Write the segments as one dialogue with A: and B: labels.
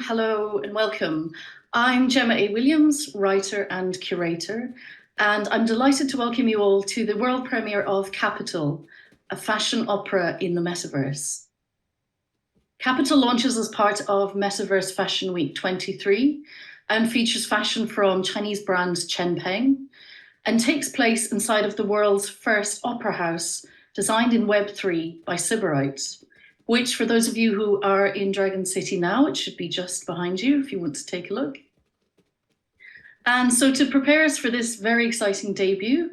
A: hello and welcome. I'm Gemma A. Williams, writer and curator, and I'm delighted to welcome you all to the world premiere of Capital, a fashion opera in the metaverse. Capital launches as part of Metaverse Fashion Week 23 and features fashion from Chinese brand CHENPENG and takes place inside of the world's first opera house designed in Web3 by Sybarite, which for those of you who are in Dragon City now, it should be just behind you if you want to take a look. And so to prepare us for this very exciting debut,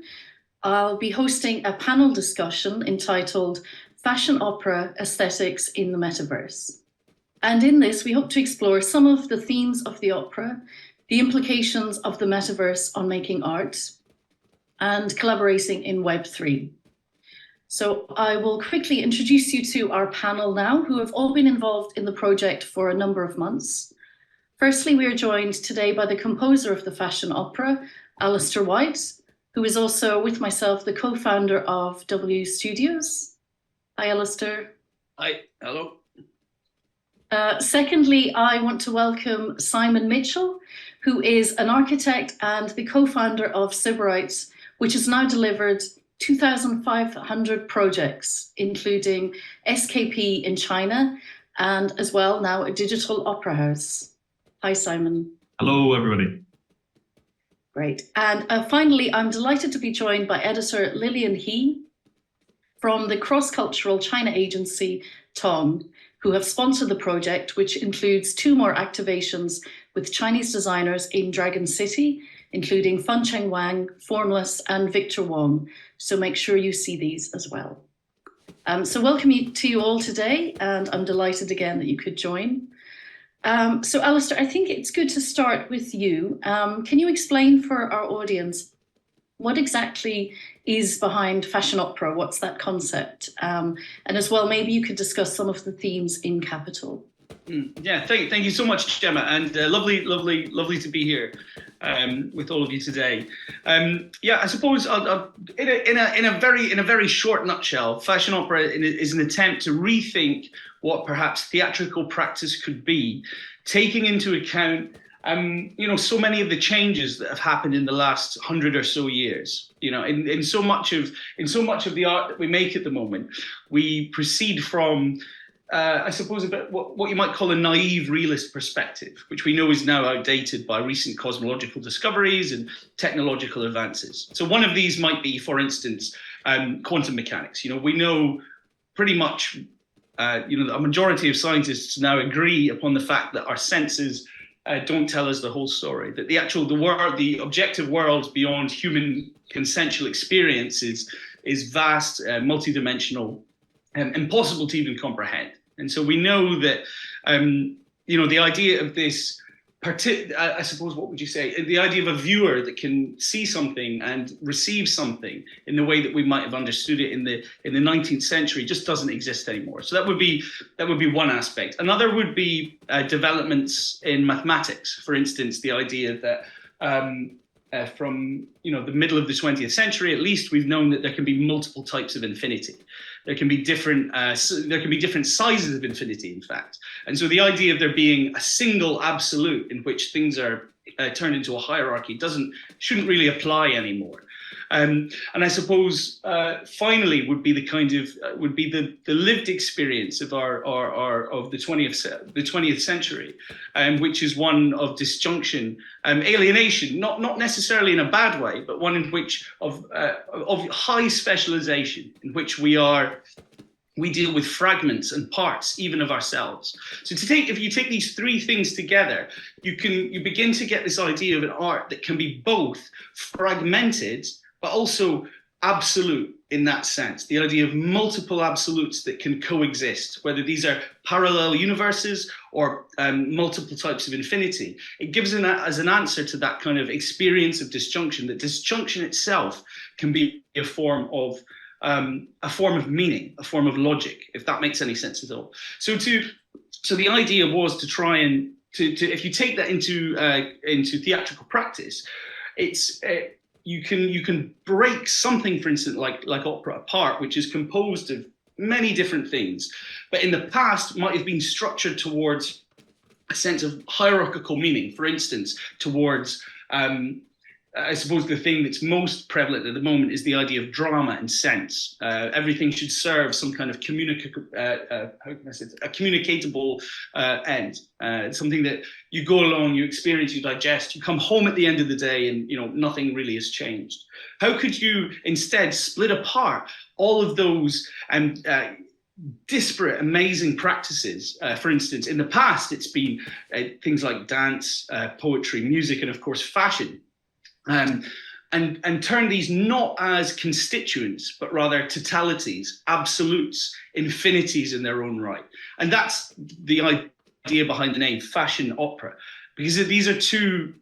A: I'll be hosting a panel discussion entitled Fashion Opera Aesthetics in the Metaverse. And in this, we hope to explore some of the themes of the opera, the implications of the metaverse on making art, and collaborating in Web3. So I will quickly introduce you to our panel now, who have all been involved in the project for a number of months. Firstly, we are joined today by the composer of the fashion opera, Alastair White, who is also, with myself, the co-founder of W Studios. Hi, Alastair.
B: Hi, hello.
A: Secondly, I want to welcome Simon Mitchell, who is an architect and the co-founder of Sybarite, which has now delivered 2,500 projects, including SKP in China, and as well now a digital opera house. Hi, Simon.
C: Hello, everybody.
A: Great. And finally, I'm delighted to be joined by editor Lillian He from the cross-cultural China agency TONG, who have sponsored the project, which includes 2 more activations with Chinese designers in Dragon City, including Funcheng Wang, Formless, and Victor Wong. So make sure you see these as well. So welcome to you all today, and I'm delighted again that you could join. So Alastair, I think it's good to start with you. Can you explain for our audience what exactly is behind fashion opera? What's that concept? And as well, maybe you could discuss some of the themes in Capital.
B: Yeah, thank you so much, Gemma, and lovely to be here with all of you today. Yeah, I suppose in a very short nutshell, fashion opera is an attempt to rethink what perhaps theatrical practice could be, taking into account so many of the changes that have happened in the last 100 or so years. In so much of the art that we make at the moment, we proceed from I suppose a bit what you might call a naive realist perspective, which we know is now outdated by recent cosmological discoveries and technological advances. So one of these might be, for instance, quantum mechanics. We know pretty much, a majority of scientists now agree upon the fact that our senses don't tell us the whole story, that the objective world beyond human consensual experience is vast, multidimensional, impossible to even comprehend. And so we know that, the idea of this, I suppose, what would you say? The idea of a viewer that can see something and receive something in the way that we might have understood it in the 19th century just doesn't exist anymore. So that would be one aspect. Another would be developments in mathematics. For instance, the idea that from the middle of the 20th century, at least, we've known that there can be multiple types of infinity. There can be different sizes of infinity, in fact. And so the idea of there being a single absolute in which things are turned into a hierarchy shouldn't really apply anymore. And I suppose finally would be the lived experience of the 20th century, which is one of disjunction, alienation, not necessarily in a bad way, but one in which of high specialization, in which we deal with fragments and parts, even of ourselves. So if you take these 3 things together, you begin to get this idea of an art that can be both fragmented, but also absolute in that sense. The idea of multiple absolutes that can coexist, whether these are parallel universes or multiple types of infinity. It gives as an answer to that kind of experience of disjunction, that disjunction itself can be a form of meaning, a form of logic, if that makes any sense at all. So the idea was to try and if you take that into theatrical practice, you can break something, for instance, like opera apart, which is composed of many different things, but in the past might have been structured towards a sense of hierarchical meaning, for instance, towards, I suppose the thing that's most prevalent at the moment is the idea of drama and sense. Everything should serve some kind of a communicatable end. Something that you go along, you experience, you digest, you come home at the end of the day, and nothing really has changed. How could you instead split apart all of those disparate, amazing practices? For instance, in the past, it's been things like dance, poetry, music, and of course, fashion. And turn these not as constituents, but rather totalities, absolutes, infinities in their own right. And that's the idea behind the name fashion opera, because these are two,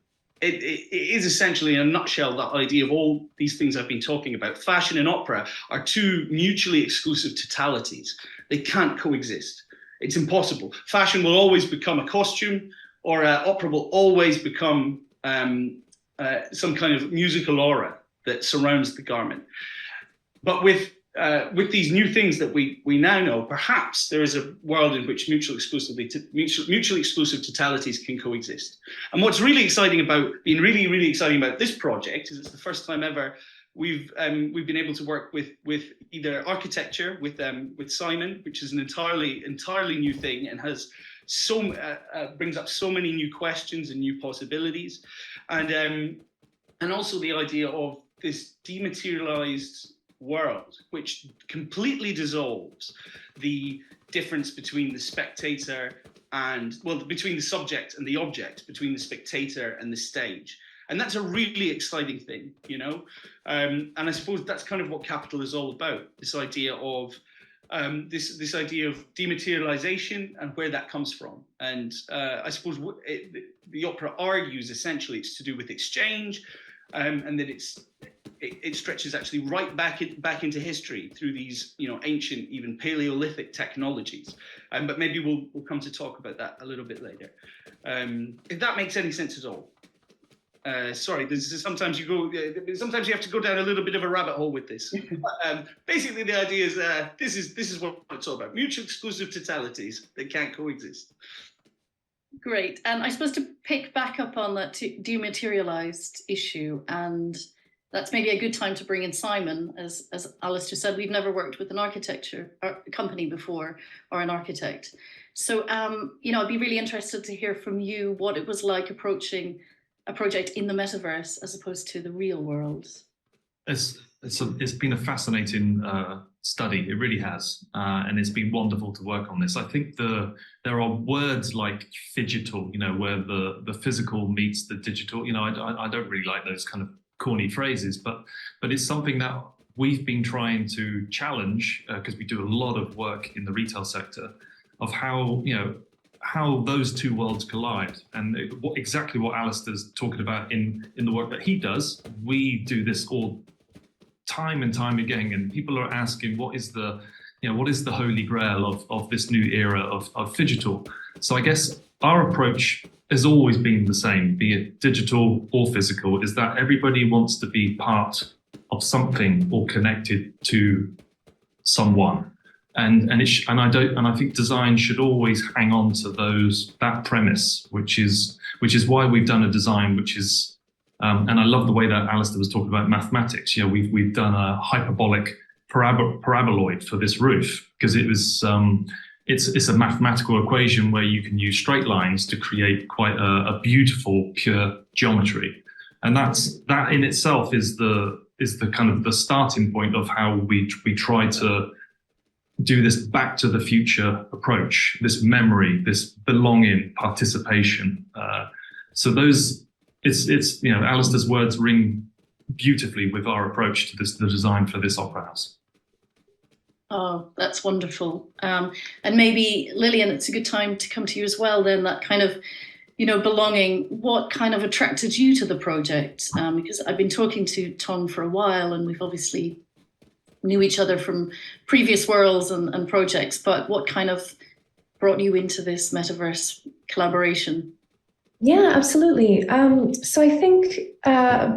B: it is essentially in a nutshell that idea of all these things I've been talking about. Fashion and opera are two mutually exclusive totalities. They can't coexist. It's impossible. Fashion will always become a costume, or opera will always become some kind of musical aura that surrounds the garment. But with these new things that we now know, perhaps there is a world in which mutually exclusive totalities can coexist. And what's really exciting about this project is it's the first time ever we've been able to work with either architecture with Simon, which is an entirely new thing and has brings up so many new questions and new possibilities, and also the idea of this dematerialized world, which completely dissolves the difference between the spectator and, between the subject and the object, between the spectator and the stage. And that's a really exciting thing, and I suppose that's kind of what Capital is all about, this idea of this idea of dematerialization and where that comes from. And I suppose the opera argues essentially it's to do with exchange, and that it stretches actually right back into history through these ancient, even Paleolithic technologies. But maybe we'll come to talk about that a little bit later. If that makes any sense at all. Sorry, sometimes you have to go down a little bit of a rabbit hole with this. Basically, the idea is this is what it's all about: mutually exclusive totalities that can't coexist.
A: Great, and I suppose to pick back up on that dematerialized issue, and that's maybe a good time to bring in Simon. As Alastair said, we've never worked with an architecture company before or an architect, so I'd be really interested to hear from you what it was like approaching a project in the metaverse as opposed to the real world.
C: It's been a fascinating study. It really has, and it's been wonderful to work on this. I think there are words like phygital, where the physical meets the digital. I don't really like those kind of corny phrases, but it's something that we've been trying to challenge because we do a lot of work in the retail sector of how those two worlds collide, and exactly what Alastair's talking about in the work that he does. We do this all time and time again, and people are asking what is the holy grail of this new era of phygital. So I guess our approach has always been the same, be it digital or physical, is that everybody wants to be part of something or connected to someone. And I think design should always hang on to that premise, which is why we've done a design which is, and I love the way that Alastair was talking about mathematics. We've done a hyperbolic paraboloid for this roof because it was it's a mathematical equation where you can use straight lines to create quite a beautiful pure geometry, and that in itself is the kind of the starting point of how we try to do this back to the future approach, this memory, this belonging, participation. So it's Alastair's words ring beautifully with our approach to the design for this opera house.
A: Oh, that's wonderful. And maybe Lillian, it's a good time to come to you as well. Then that kind of, belonging. What kind of attracted you to the project? Because I've been talking to TONG for a while, and we've obviously knew each other from previous worlds and projects, but what kind of brought you into this metaverse collaboration?
D: Yeah, absolutely. So I think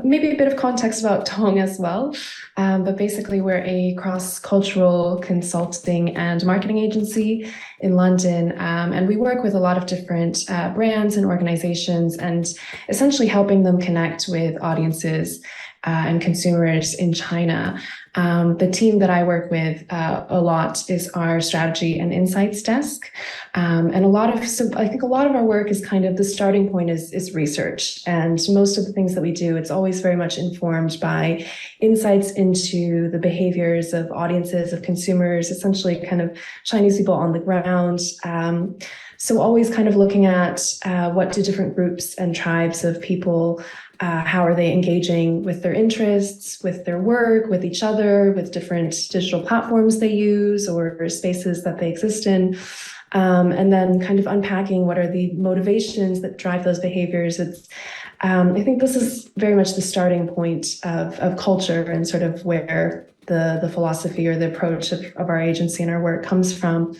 D: maybe a bit of context about TONG as well. But basically, we're a cross-cultural consulting and marketing agency in London. And we work with a lot of different brands and organizations and essentially helping them connect with audiences and consumers in China. The team that I work with a lot is our strategy and insights desk. And I think a lot of our work is kind of the starting point is research. And most of the things that we do, it's always very much informed by insights into the behaviors of audiences, of consumers, essentially kind of Chinese people on the ground. So always kind of looking at what do different groups and tribes of people, how are they engaging with their interests, with their work, with each other, with different digital platforms they use or spaces that they exist in. And then kind of unpacking what are the motivations that drive those behaviors. I think this is very much the starting point of culture and sort of where the philosophy or the approach of our agency and our work comes from.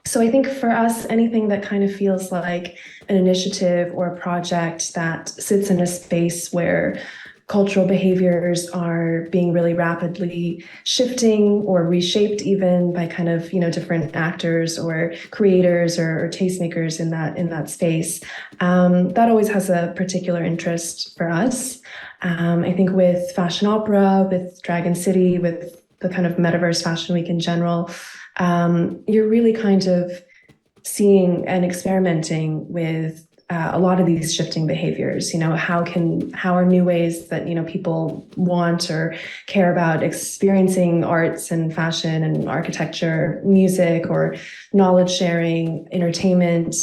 D: So I think for us, anything that kind of feels like an initiative or a project that sits in a space where cultural behaviors are being really rapidly shifting or reshaped even by kind of, different actors or creators or tastemakers in that space, that always has a particular interest for us. I think with Fashion Opera, with Dragon City, with the kind of Metaverse Fashion Week in general, you're really kind of seeing and experimenting with a lot of these shifting behaviors. How are new ways that people want or care about experiencing arts and fashion and architecture, music, or knowledge sharing, entertainment.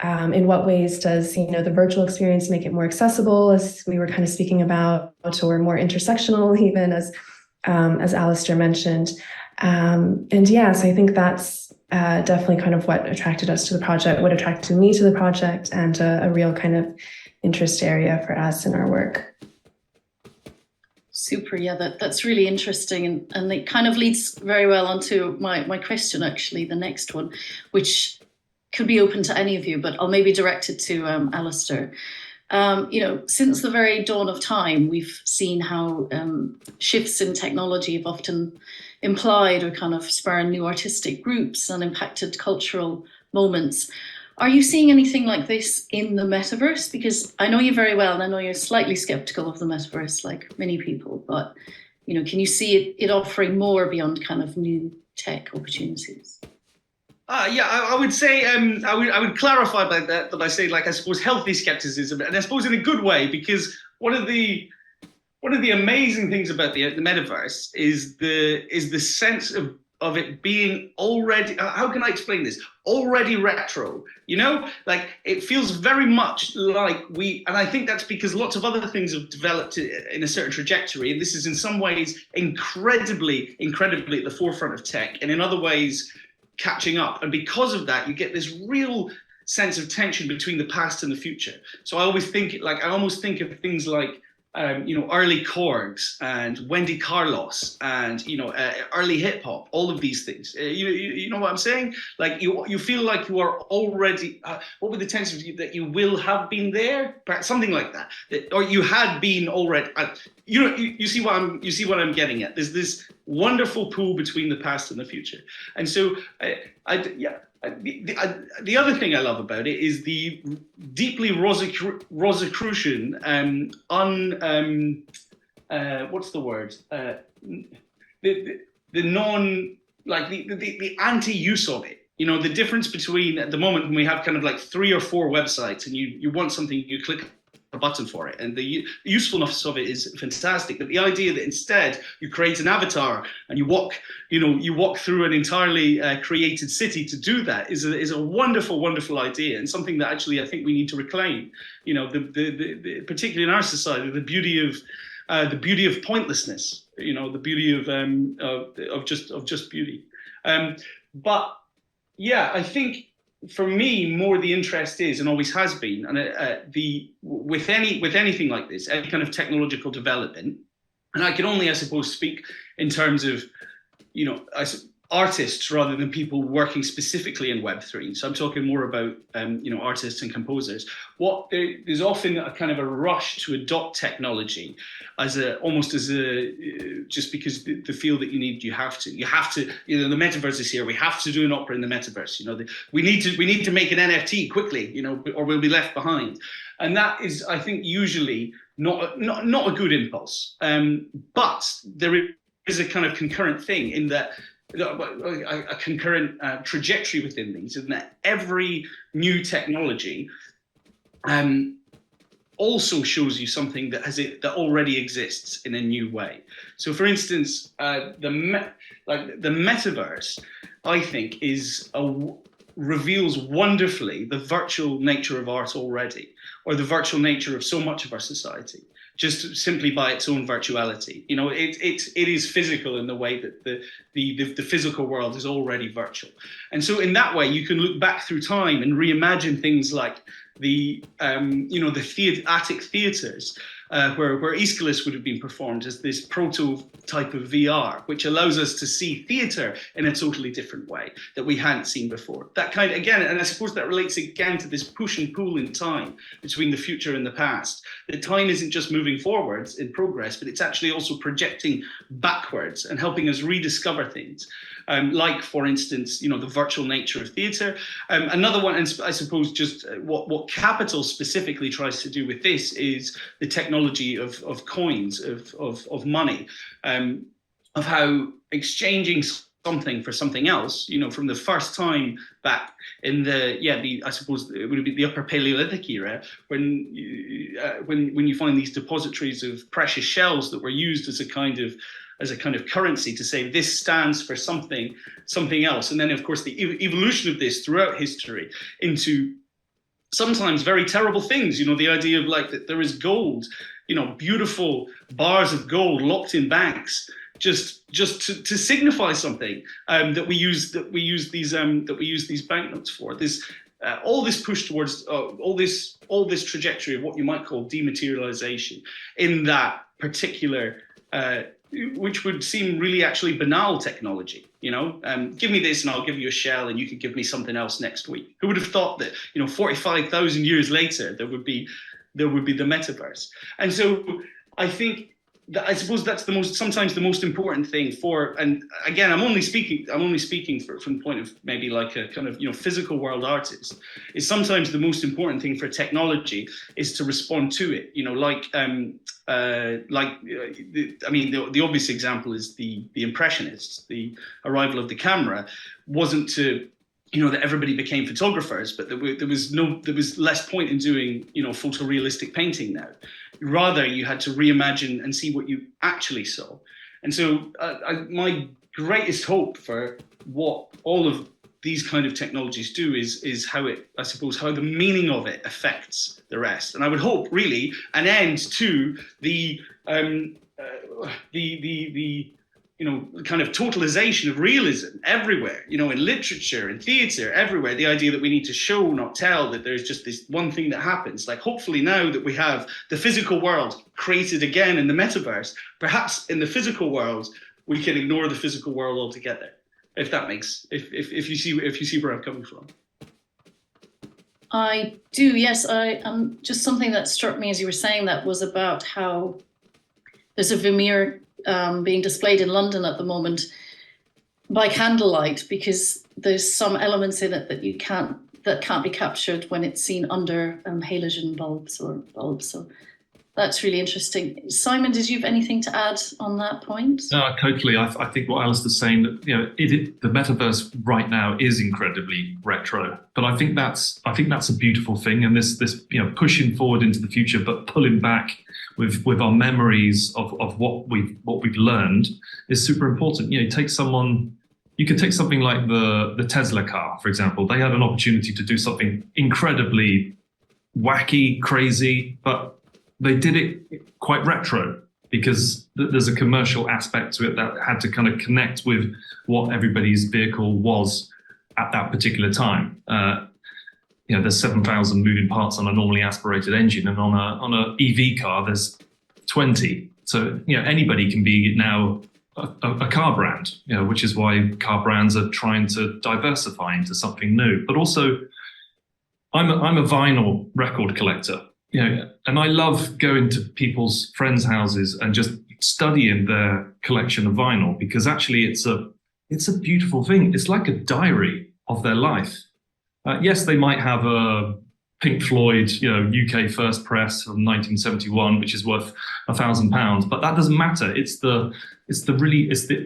D: In what ways does the virtual experience make it more accessible, as we were kind of speaking about, or more intersectional, even as Alastair mentioned. And yeah, so I think that's definitely kind of what attracted us to the project, what attracted me to the project, and a real kind of interest area for us in our work.
A: Super, yeah, that's really interesting, and it kind of leads very well onto my question, actually, the next one, which could be open to any of you, but I'll maybe direct it to Alastair. Since the very dawn of time, we've seen how shifts in technology have often implied or kind of spurred new artistic groups and impacted cultural moments. Are you seeing anything like this in the metaverse? Because I know you very well, and I know you're slightly skeptical of the metaverse, like many people, but can you see it offering more beyond kind of new tech opportunities?
B: Yeah, I would say I would clarify by that I say, I suppose, healthy skepticism, and I suppose in a good way, because one of the amazing things about the metaverse is the sense of it being already, how can I explain this? Already retro, it feels very much like and I think that's because lots of other things have developed in a certain trajectory, and this is in some ways incredibly at the forefront of tech, and in other ways catching up. And because of that, you get this real sense of tension between the past and the future. So I always think, I almost think of things like, early chords and Wendy Carlos and, early hip hop, all of these things. You know what I'm saying? You feel like you are already, what would the tense of you, that you will have been there? Perhaps something like that. Or you had been already, you see what I'm getting at. There's this wonderful pool between the past and the future. And so, the other thing I love about it is the deeply Rosicrucian, what's the word? The non, the anti-use of it. The difference between, at the moment, when we have kind of 3 or 4 websites and you want something, you click a button for it, and the usefulness of it is fantastic, but the idea that instead you create an avatar and you walk through an entirely created city to do that is a wonderful idea, and something that actually I think we need to reclaim. The particularly in our society, the beauty of pointlessness, the beauty of just beauty. But yeah, I think for me, more the interest is, and always has been, and with anything like this, any kind of technological development, and I can only, I suppose, speak in terms of, artists rather than people working specifically in Web3. So I'm talking more about artists and composers. There's often a kind of a rush to adopt technology just because the feel that you have to. The metaverse is here. We have to do an opera in the metaverse. We need to make an NFT quickly, or we'll be left behind. And that is, I think, usually not a good impulse. But there is a kind of concurrent thing in that. A concurrent trajectory within these, and that every new technology also shows you something that already exists in a new way. So, for instance, the metaverse, I think, reveals wonderfully the virtual nature of art already, or the virtual nature of so much of our society, just simply by its own virtuality. It is physical in the way that the physical world is already virtual. And so in that way, you can look back through time and reimagine things like the Attic theatres, where Aeschylus would have been performed as this prototype of VR, which allows us to see theatre in a totally different way that we hadn't seen before. That kind of, again, and I suppose that relates again to this push and pull in time between the future and the past. That time isn't just moving forwards in progress, but it's actually also projecting backwards and helping us rediscover things. Like, for instance, the virtual nature of theatre. Another one, and I suppose just what Capital specifically tries to do with this is the technology of coins, of money, of how exchanging something for something else, from the first time back in I suppose it would be the Upper Paleolithic era, when you find these depositories of precious shells that were used as a kind of currency to say this stands for something else. And then, of course, the evolution of this throughout history into sometimes very terrible things, the idea of that there is gold, beautiful bars of gold locked in banks, just to signify something, that we use these banknotes for. This all this push towards all this trajectory of what you might call dematerialization in that particular which would seem really actually banal technology, give me this and I'll give you a shell and you could give me something else next week. Who would have thought that, 45,000 years later, there would be the metaverse? And so I think I suppose that's sometimes the most important thing and again, I'm only speaking from the point of maybe like a kind of, physical world artist, is sometimes the most important thing for technology is to respond to it, the obvious example is the Impressionists. The arrival of the camera wasn't to, that everybody became photographers, but there was less point in doing, photorealistic painting now. Rather, you had to reimagine and see what you actually saw. And so my greatest hope for what all of these kind of technologies do is how the meaning of it affects the rest. And I would hope really an end to the kind of totalization of realism everywhere, in literature and theatre, everywhere. The idea that we need to show, not tell, that there's just this one thing that happens. Like, hopefully now that we have the physical world created again in the metaverse, perhaps in the physical world, we can ignore the physical world altogether. If that makes, if you see where I'm coming from.
A: I do, yes. Just something that struck me as you were saying that was about how there's a Vermeer being displayed in London at the moment by candlelight, because there's some elements in it that can't be captured when it's seen under halogen bulbs or bulbs. So that's really interesting. Simon, did you have anything to add on that point?
C: No, totally. I think what Alastair's saying, that the metaverse right now is incredibly retro, but I think that's a beautiful thing. And this pushing forward into the future, but pulling back with our memories of what we've learned is super important. You could take something like the Tesla car, for example. They had an opportunity to do something incredibly wacky, crazy, but they did it quite retro because there's a commercial aspect to it that had to kind of connect with what everybody's vehicle was at that particular time. There's 7,000 moving parts on a normally aspirated engine, and on a EV car, there's 20. So, anybody can be now a car brand, which is why car brands are trying to diversify into something new. But also, I'm a vinyl record collector, and I love going to people's friends' houses and just studying their collection of vinyl, because actually it's a beautiful thing. It's like a diary of their life. Yes, they might have a Pink Floyd, UK first press from 1971, which is worth £1,000, but that doesn't matter. It's the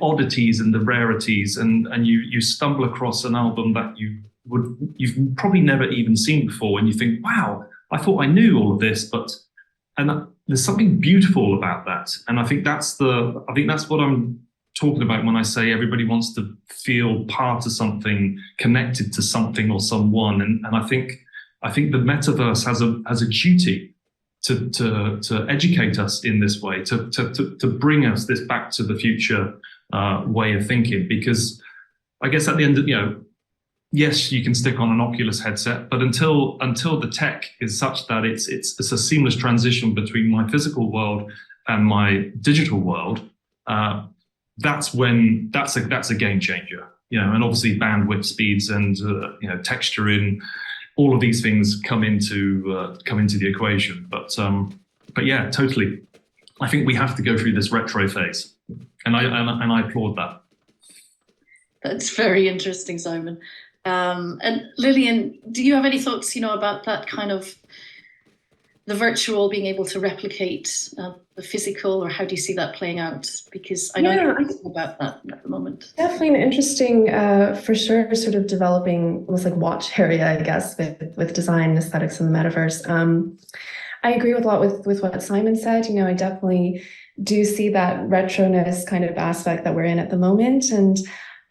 C: oddities and the rarities, and you stumble across an album that you've probably never even seen before, and you think, wow, I thought I knew all of this, and there's something beautiful about that. And I think that's what I'm talking about when I say everybody wants to feel part of something, connected to something or someone, and I think the metaverse has a duty to educate us in this way, to bring us this back to the future way of thinking. Because I guess at the end of, yes, you can stick on an Oculus headset, but until the tech is such that it's a seamless transition between my physical world and my digital world, that's a game changer. And obviously bandwidth speeds and texturing. All of these things come into the equation, but yeah, totally. I think we have to go through this retro phase, and I applaud that.
A: That's very interesting, Simon. And Lillian, do you have any thoughts, about that kind of the virtual being able to replicate the physical, or how do you see that playing out? Because I know you're thinking about that at the moment.
D: Definitely an interesting, for sure, sort of developing almost like watch area, I guess, with design and aesthetics in the metaverse. I agree with a lot with what Simon said. I definitely do see that retroness kind of aspect that we're in at the moment. And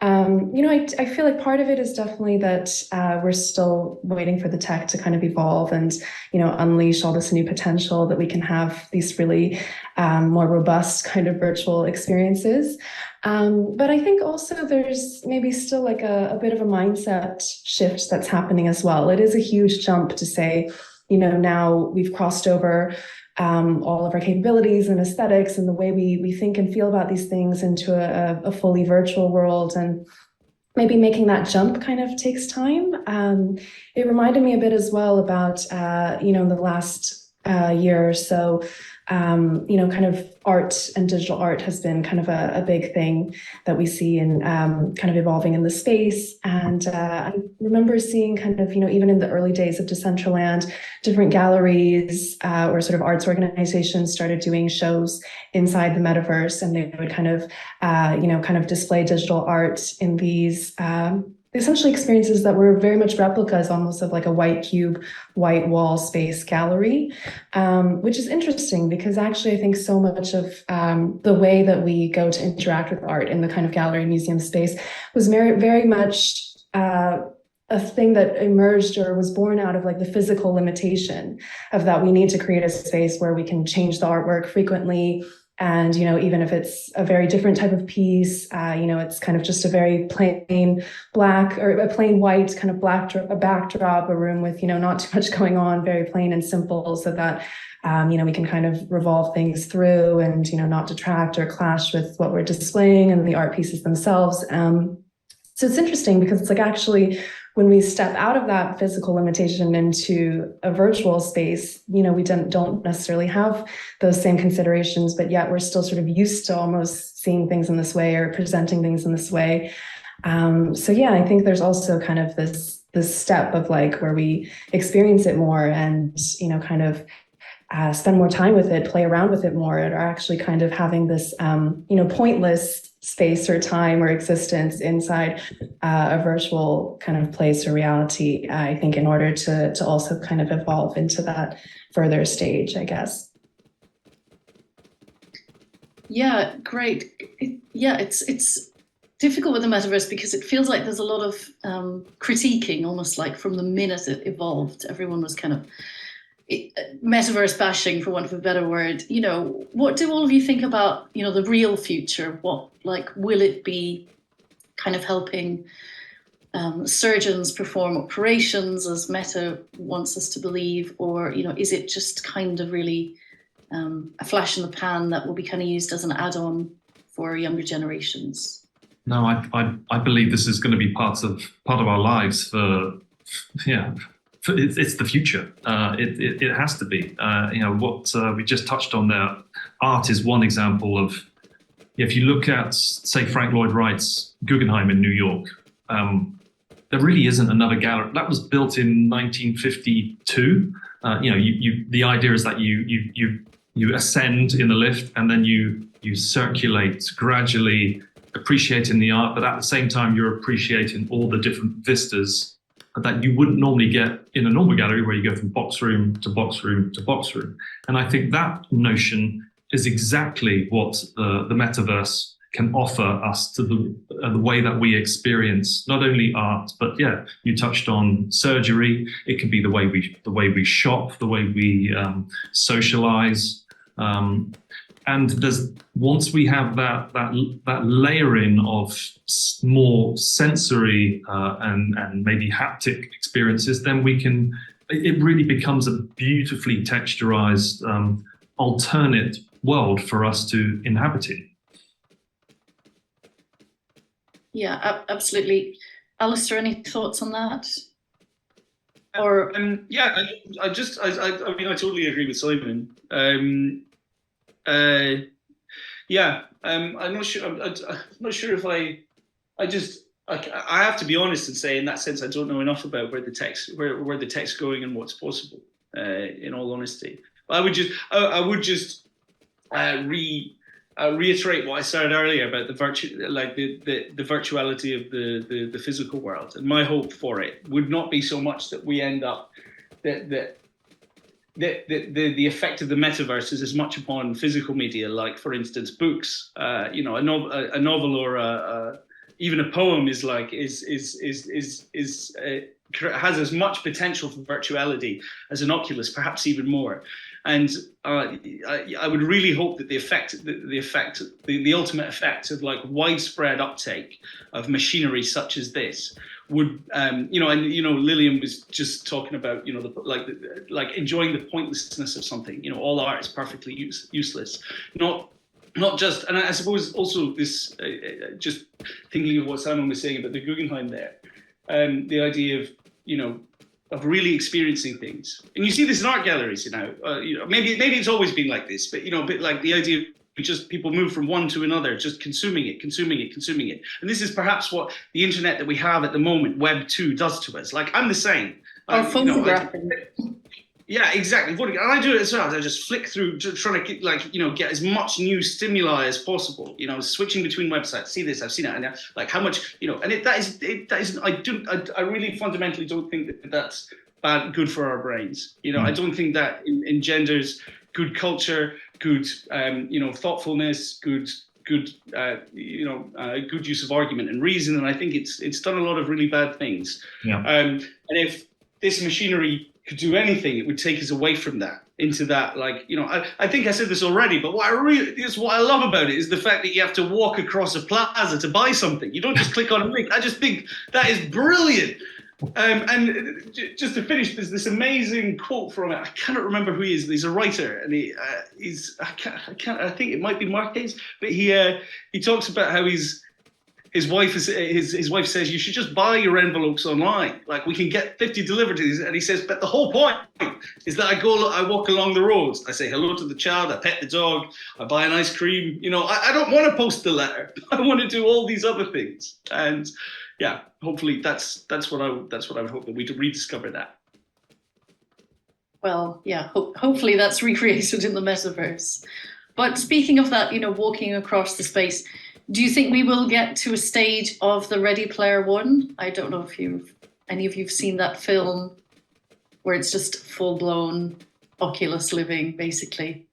D: I feel like part of it is definitely that we're still waiting for the tech to kind of evolve and, unleash all this new potential that we can have these really more robust kind of virtual experiences. But I think also there's maybe still like a bit of a mindset shift that's happening as well. It is a huge jump to say, now we've crossed over all of our capabilities and aesthetics and the way we think and feel about these things into a fully virtual world, and maybe making that jump kind of takes time. It reminded me a bit as well about, in the last year or so, kind of art and digital art has been kind of a big thing that we see and kind of evolving in the space. And I remember seeing kind of, even in the early days of Decentraland, different galleries or sort of arts organizations started doing shows inside the metaverse, and they would kind of display digital art in these essentially experiences that were very much replicas almost of like a white cube, white wall space gallery, which is interesting because actually I think so much of the way that we go to interact with art in the kind of gallery museum space was very, very much a thing that emerged or was born out of like the physical limitation of that we need to create a space where we can change the artwork frequently. And, even if it's a very different type of piece, it's kind of just a very plain black or a plain white kind of a backdrop, a room with, not too much going on, very plain and simple, so that, we can kind of revolve things through and, not detract or clash with what we're displaying and the art pieces themselves. So it's interesting because it's like actually when we step out of that physical limitation into a virtual space, we don't necessarily have those same considerations, but yet we're still sort of used to almost seeing things in this way or presenting things in this way. So yeah, I think there's also kind of this step of like where we experience it more and, kind of spend more time with it, play around with it more, or actually kind of having this, pointless space or time or existence inside a virtual kind of place or reality, I think, in order to also kind of evolve into that further stage, I guess.
A: Yeah, great. It's difficult with the metaverse because it feels like there's a lot of critiquing, almost like from the minute it evolved. Everyone was kind of metaverse bashing, for want of a better word. What do all of you think about, the real future? Will it be kind of helping surgeons perform operations as Meta wants us to believe? Or, is it just kind of really a flash in the pan that will be kind of used as an add-on for younger generations?
C: No, I believe this is going to be part of our lives for it's the future. It has to be. What we just touched on there. Art is one example of. If you look at, say, Frank Lloyd Wright's Guggenheim in New York, there really isn't another gallery. That was built in 1952. The idea is that you ascend in the lift and then you circulate gradually, appreciating the art, but at the same time you're appreciating all the different vistas that you wouldn't normally get in a normal gallery, where you go from box room to box room to box room. And I think that notion is exactly what the metaverse can offer us to the way that we experience not only art, but you touched on surgery. It can be the way we shop, the way we socialize, and once we have that layering of more sensory and maybe haptic experiences, then it really becomes a beautifully texturized alternate world for us to inhabit in.
A: Yeah, absolutely. Alastair, any thoughts on that? Or
B: I totally agree with Simon. I'm not sure. I'm not sure if I have to be honest and say, in that sense, I don't know enough about where the tech's going and what's possible. In all honesty, but I would just reiterate what I started earlier about the virtuality of the physical world. And my hope for it would not be so much that we end up that the effect of the metaverse is as much upon physical media, like, for instance, books. A novel or even a poem has as much potential for virtuality as an Oculus, perhaps even more. And I would really hope that the ultimate effect of widespread uptake of machinery such as this would, Lillian was just talking about, enjoying the pointlessness of something. All art is perfectly useless. Not just, and I suppose also this, just thinking of what Simon was saying about the Guggenheim there, the idea of really experiencing things. And you see this in art galleries, maybe it's always been like this, but bit like the idea of just people move from one to another, just consuming it. And this is perhaps what the internet that we have at the moment, Web 2, does to us. I'm the same.
A: Or photographing.
B: Yeah, exactly. And I do it as well. I just flick through, trying to get as much new stimuli as possible. Switching between websites. See this, I've seen it, and how much and that is. I really fundamentally don't think that that's good for our brains. I don't think that engenders good culture, good thoughtfulness, good use of argument and reason. And I think it's done a lot of really bad things.
C: Yeah.
B: And if this machinery could do anything, it would take us away from that, into that, I think I said this already, but what I love about it is the fact that you have to walk across a plaza to buy something. You don't just click on a link. I just think that is brilliant. And just to finish, there's this amazing quote from it. I cannot remember who he is. He's a writer, and I think it might be Marquez, but he talks about how his wife says you should just buy your envelopes online. We can get 50 delivered to these. And he says, but the whole point is that I walk along the roads. I say hello to the child. I pet the dog. I buy an ice cream. I don't want to post the letter. I want to do all these other things. And hopefully that's what I would hope, that we rediscover that.
A: Well, hopefully that's recreated in the metaverse. But speaking of that, walking across the space, do you think we will get to a stage of the Ready Player One? I don't know if any of you've seen that film, where it's just full-blown Oculus living, basically,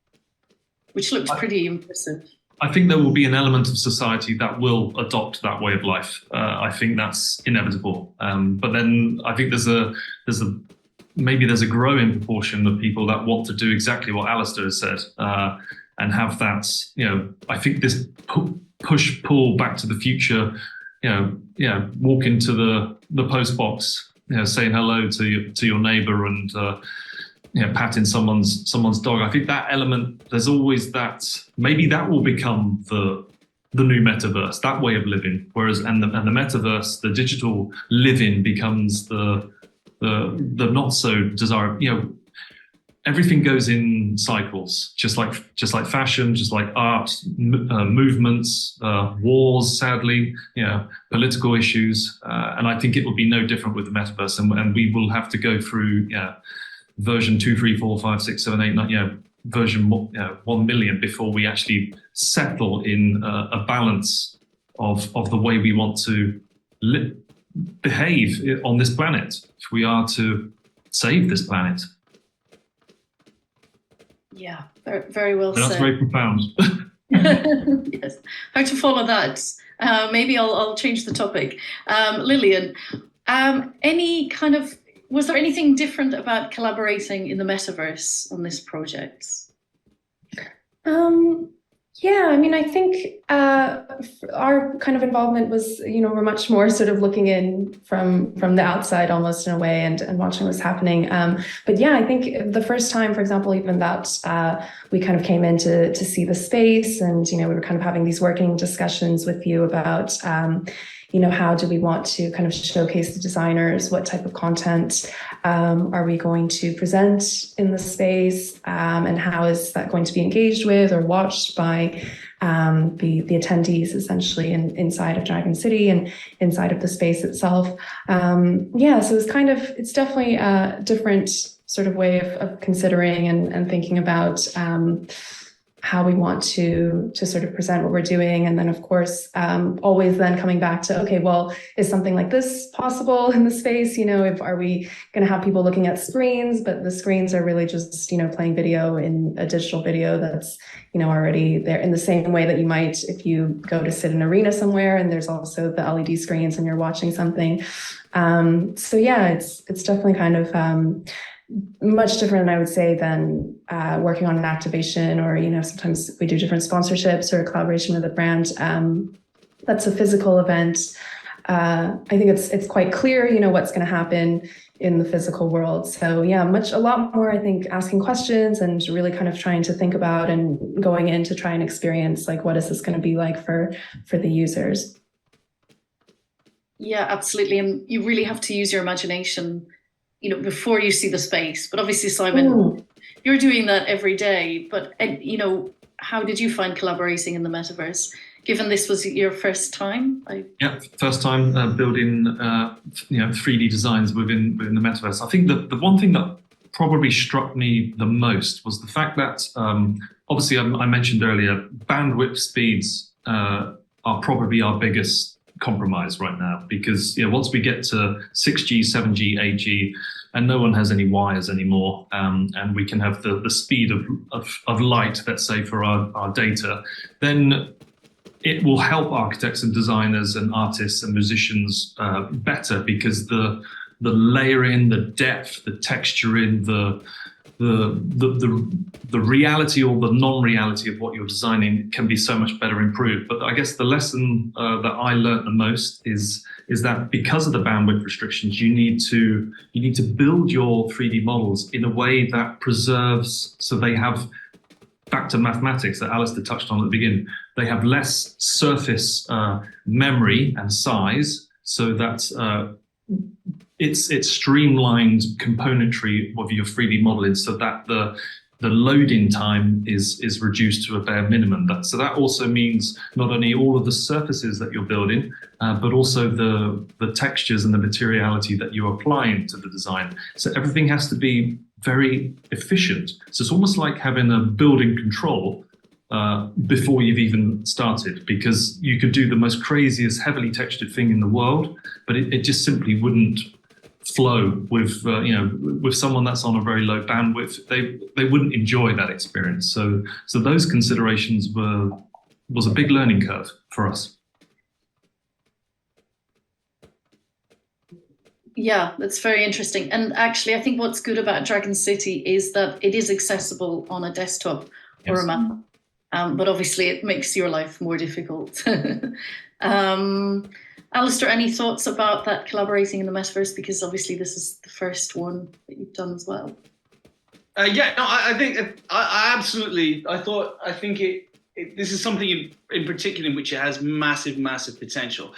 A: which looks pretty impressive.
C: I think there will be an element of society that will adopt that way of life. I think that's inevitable. But then I think there's a growing proportion of people that want to do exactly what Alastair has said, and have that. I think this push-pull back to the future. Walk into the post box, saying hello to your neighbour and patting someone's dog. I think that element, there's always that. Maybe that will become the the new metaverse, that way of living. Whereas and the metaverse, the digital living becomes the not so desirable. You know, everything goes in cycles, just like fashion, just like art, movements, wars, sadly, you know, political issues, and I think it will be no different with the metaverse, and we will have to go through version 2, 3, 4, 5, 6, 7, 8, 9, version 1 million before we actually settle in a balance of the way we want to behave on this planet if we are to save this planet.
A: Yeah, very, very well
C: said. That's very profound.
A: Yes, hard to follow that. Maybe I'll change the topic. Lillian, was there anything different about collaborating in the metaverse on this project?
D: Yeah, I mean, I think our kind of involvement was, we're much more sort of looking in from the outside almost in a way and watching what's happening. But yeah, I think the first time, for example, even that we kind of came in to see the space and, we were kind of having these working discussions with you about, how do we want to kind of showcase the designers? What type of content are we going to present in the space? And how is that going to be engaged with or watched by the attendees essentially inside of Dragon City and inside of the space itself? So it's definitely a different sort of way of considering and thinking about how we want to sort of present what we're doing. And then, of course, always then coming back to, okay, well, is something like this possible in the space? Are we going to have people looking at screens, but the screens are really just, playing video in a digital video that's, already there in the same way that you might if you go to sit in an arena somewhere and there's also the LED screens and you're watching something. It's definitely kind of much different, I would say, than working on an activation or, sometimes we do different sponsorships or a collaboration with a brand. That's a physical event. I think it's quite clear, what's going to happen in the physical world. So yeah, a lot more, I think, asking questions and really kind of trying to think about and going in to try and experience, like, what is this going to be like for the users?
A: Yeah, absolutely. And you really have to use your imagination before you see the space. But obviously, Simon, you're doing that every day. But, how did you find collaborating in the metaverse, given this was your first time?
C: Yeah, first time building, 3D designs within the metaverse. I think the one thing that probably struck me the most was the fact that, obviously, I mentioned earlier, bandwidth speeds are probably our biggest compromise right now, because once we get to 6G, 7G, 8G, and no one has any wires anymore, and we can have the speed of light, let's say, for our data, then it will help architects and designers and artists and musicians better, because the layering, the depth, the texturing, the reality or the non-reality of what you're designing can be so much better improved. But I guess the lesson that I learned the most is that because of the bandwidth restrictions, you need to build your 3D models in a way that preserves, so they have, back to mathematics that Alastair touched on at the beginning, they have less surface memory and size, so that it's streamlined componentry of your 3D modeling, so that the loading time is reduced to a bare minimum. So that also means not only all of the surfaces that you're building, but also the textures and the materiality that you're applying to the design. So everything has to be very efficient. So it's almost like having a building control before you've even started, because you could do the most craziest, heavily textured thing in the world, but it just simply wouldn't flow with someone that's on a very low bandwidth. They wouldn't enjoy that experience. So those considerations was a big learning curve for us.
A: Yeah, that's very interesting. And actually, I think what's good about Dragon City is that it is accessible on a desktop or a Mac. But obviously, it makes your life more difficult. Alastair, any thoughts about that collaborating in the metaverse? Because obviously, this is the first one that you've done as well.
B: I think I absolutely. I think this is something in particular in which it has massive potential.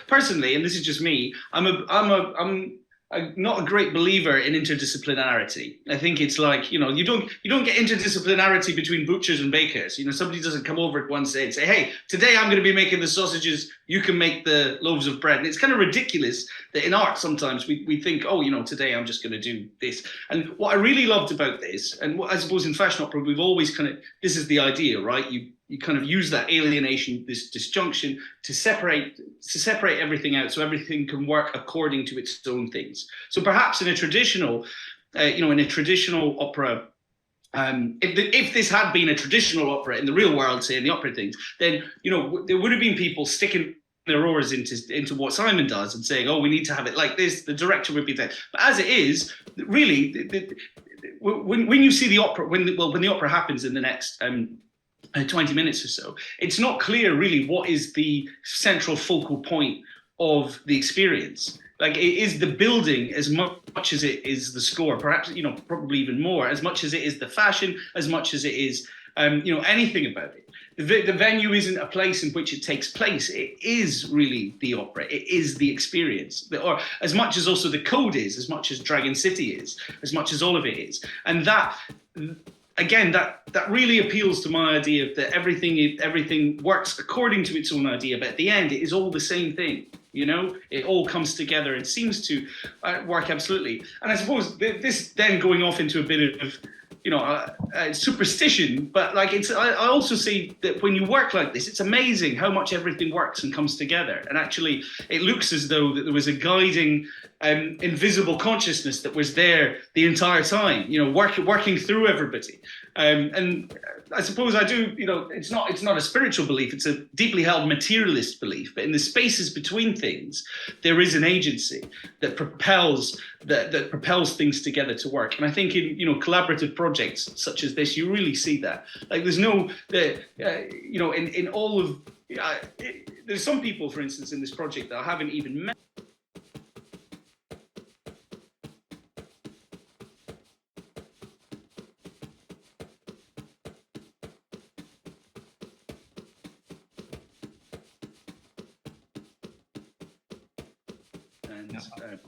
B: Personally, and this is just me, I'm not a great believer in interdisciplinarity. I think it's like, you don't get interdisciplinarity between butchers and bakers. Somebody doesn't come over at one day and say, hey, today I'm going to be making the sausages, you can make the loaves of bread. And it's kind of ridiculous that in art sometimes we think, today I'm just going to do this. And what I really loved about this, and what I suppose in fashion opera we've always this is the idea, right? You kind of use that alienation, this disjunction, to separate everything out, so everything can work according to its own things. So perhaps in a traditional, opera, if this had been a traditional opera in the real world, say in the opera things, then there would have been people sticking their oars into what Simon does and saying, oh, we need to have it like this. The director would be there, but as it is, really, when you see the opera, when the opera happens in the next 20 minutes or so, it's not clear really what is the central focal point of the experience. Like, it is the building as much as it is the score, perhaps, probably even more, as much as it is the fashion, as much as it is, anything about it. The venue isn't a place in which it takes place. It is really the opera. It is the experience, or as much as also the code is, as much as Dragon City is, as much as all of it is. And that, again, that really appeals to my idea that everything works according to its own idea, but at the end, it is all the same thing. It all comes together and seems to work absolutely. And I suppose this then going off into a bit of, superstition, but like I also see that when you work like this, it's amazing how much everything works and comes together. And actually, it looks as though that there was a guiding, invisible consciousness that was there the entire time, working through everybody. And I suppose I do, it's not a spiritual belief, it's a deeply held materialist belief, but in the spaces between things, there is an agency that propels things together to work. And I think in, collaborative projects such as this, you really see that. Like, there's no, in all of, there's some people, for instance, in this project that I haven't even met.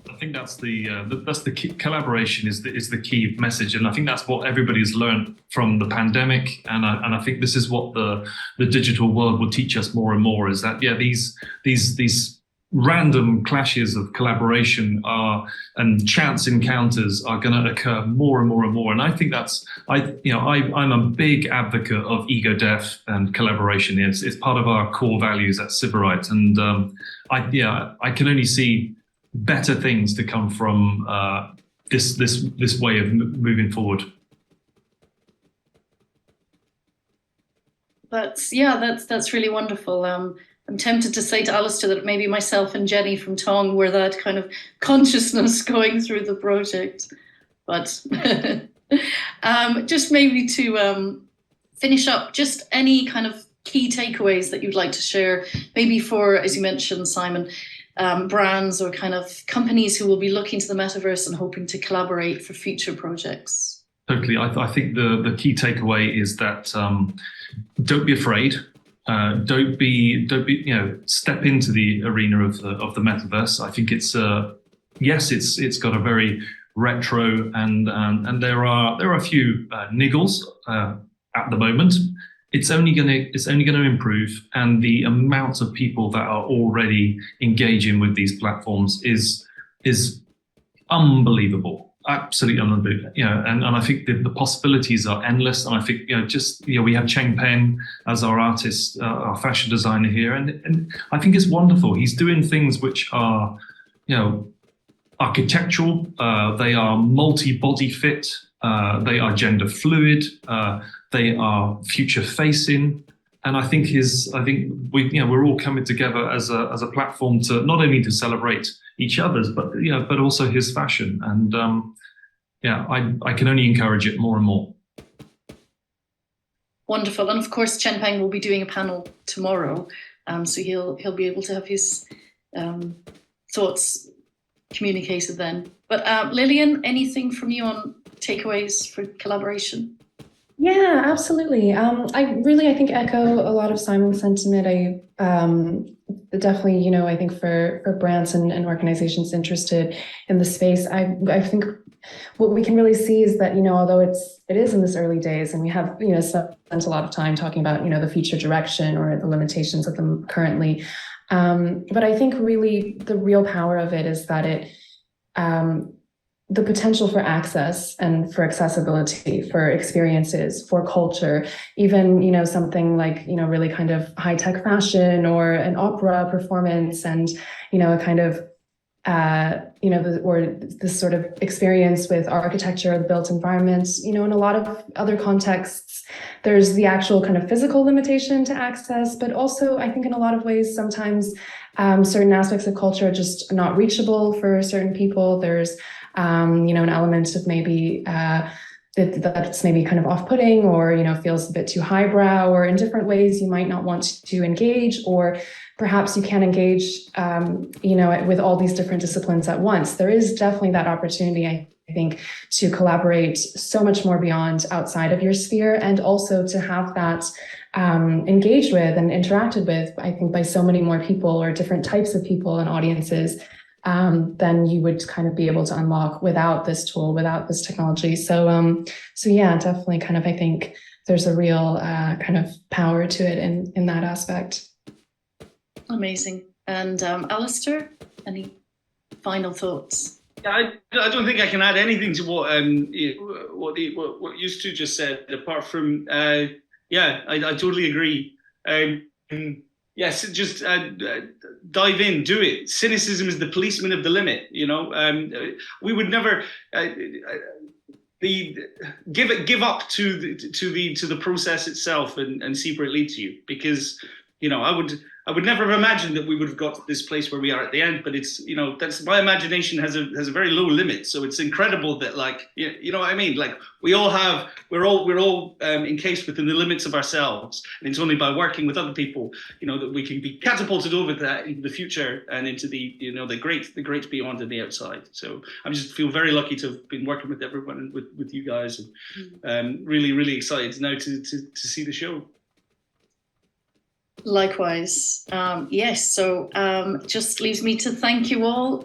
C: I think that's the key. Collaboration is the key message, and I think that's what everybody's learned from the pandemic. And I think this is what the digital world will teach us more and more. Is that these random clashes of collaboration and chance encounters are going to occur more and more and more. And I think I'm a big advocate of ego death and collaboration. It's part of our core values at Sybarite, and I can only see better things to come from this way of moving forward.
A: That's really wonderful. I'm tempted to say to Alastair that maybe myself and Jenny from TONG were that kind of consciousness going through the project. But just maybe to finish up, just any kind of key takeaways that you'd like to share, maybe for, as you mentioned, Simon, brands or kind of companies who will be looking to the metaverse and hoping to collaborate for future projects.
C: Totally. I think the key takeaway is that don't be afraid. Don't be step into the arena of the metaverse. I think it's it's got a very retro and there are a few niggles at the moment. It's only going to improve, and the amount of people that are already engaging with these platforms is unbelievable, absolutely unbelievable. And I think the possibilities are endless. And I think we have CHENPENG as our artist, our fashion designer here, and I think it's wonderful. He's doing things which are architectural. They are multi-body fit. They are gender fluid. They are future facing, and I think we're all coming together as a platform to not only to celebrate each other's, but also his fashion. And I can only encourage it more and more.
A: Wonderful, and of course, CHENPENG will be doing a panel tomorrow, so he'll be able to have his thoughts communicated then. But Lillian, anything from you on takeaways for collaboration?
D: Yeah, absolutely. I think echo a lot of Simon's sentiment. Definitely, I think for brands and organizations interested in the space, I think what we can really see is that, although it is in this early days, and we have, spent a lot of time talking about, the future direction or the limitations of them currently. But I think really the real power of it is that the potential for access and for accessibility, for experiences, for culture, even, something like, really kind of high-tech fashion or an opera performance and, a kind of, or this sort of experience with architecture or the built environment, in a lot of other contexts, there's the actual kind of physical limitation to access, but also I think in a lot of ways, sometimes certain aspects of culture are just not reachable for certain people. There's an element of maybe that's maybe kind of off-putting or, feels a bit too highbrow, or in different ways you might not want to engage, or perhaps you can't engage, with all these different disciplines at once. There is definitely that opportunity, I think, to collaborate so much more beyond outside of your sphere, and also to have that engaged with and interacted with, I think, by so many more people or different types of people and audiences than you would kind of be able to unlock without this tool, without this technology. So yeah, definitely kind of, I think there's a real kind of power to it in that aspect.
A: Amazing. And Alastair, any final thoughts?
B: I don't think I can add anything to what you two just said, apart from I totally agree. Yes, just dive in, do it. Cynicism is the policeman of the limit. We would never give up to the process itself and see where it leads you, because I would never have imagined that we would have got to this place where we are at the end, but it's, that's, my imagination has a very low limit. So it's incredible that, like, you know what I mean? Like, we're all encased within the limits of ourselves. And it's only by working with other people, that we can be catapulted over that into the future and into the great beyond and the outside. So I just feel very lucky to have been working with everyone and with you guys, and really, really excited now to see the show.
A: Likewise. Yes, so just leaves me to thank you all.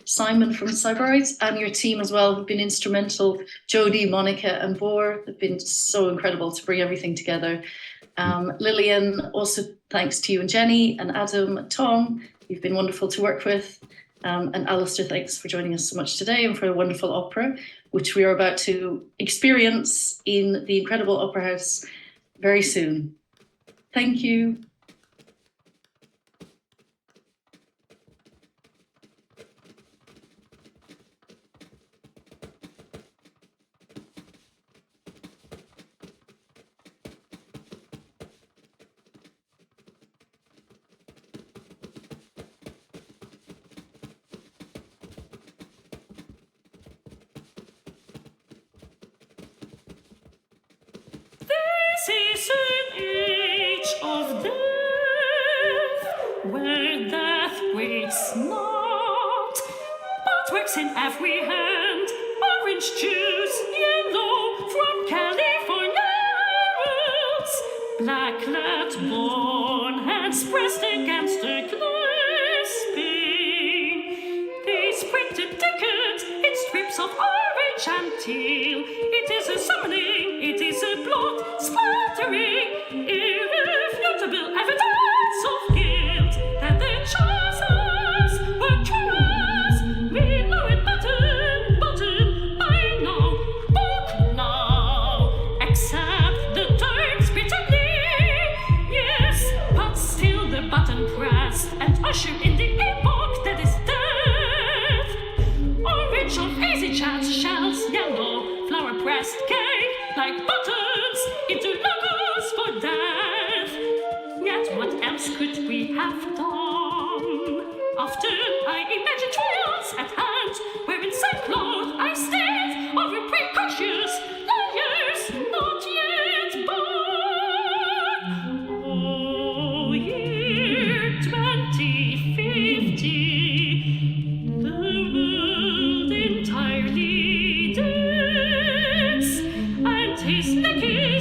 A: Simon from Sybarite and your team as well have been instrumental. Jodie, Monica and Bor have been so incredible to bring everything together. Lillian, also thanks to you and Jenny and Adam, Tom, you've been wonderful to work with. And Alastair, thanks for joining us so much today and for a wonderful opera, which we are about to experience in the incredible Opera House very soon. Thank you.
E: This is an age of death, where death waits not, but works in every hand. Orange juice, yellow from California roots, black-clad born hands pressed against the clasping. These printed tickets in strips of orange and teal. It is a summoning, it is a blood splattering, irrefutable evidence of guilt that the choices were killers. We know it button by now, book now, accept the terms bitterly. Yes, but still the button pressed and usher in the epoch that is death. Orange of easy chat shells, yellow flower pressed cake like buttons into logos for death. Yet what else could we have done? Often I imagine trials at hand, where in sackcloth I stand over precocious liars not yet born. Oh, year 2050, the world entirely dead, and his naked